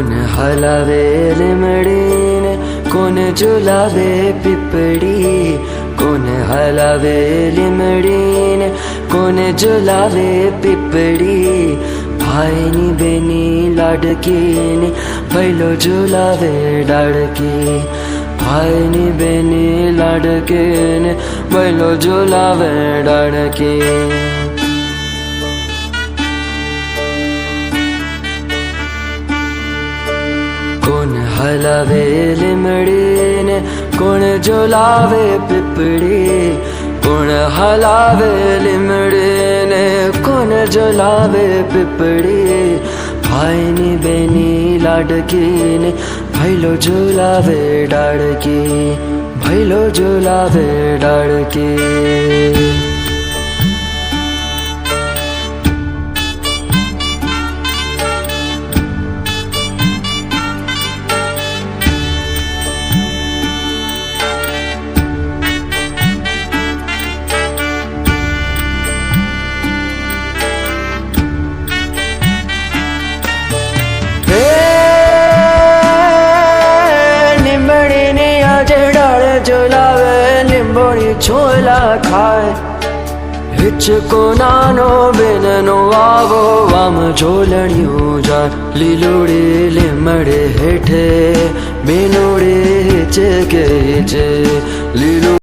કોને હલાવે લીમડીને કોને ઝુલાવે પીપળી કોને હલાવે લીમડીને કોને ઝુલાવે પીપળી ભાઈની બેની લાડકીને ભૈલો ઝુલાવે ડાળકી ભાઈની બેની લાડકીને ભૈલો ઝુલાવે ડાળકી કોણ હલાવે લીમડીને કોણ ઝુલાવે પીપળી કોણ હલાવે લીમડીને કોણ ઝુલાવે પીપળી ભાઈની બેની લાડકીને ભૈલો ઝુલાવે ડાળકી ભૈલો ઝુલાવે ડાળકી ઝુલાવે લીંબોળી છોલા ખાય હિચકો નાનો બેનનો આવો આમ ઝોલણિયું જાય લીલોડી લીમડે હેઠે બેનોડે હિચકે છે લીલો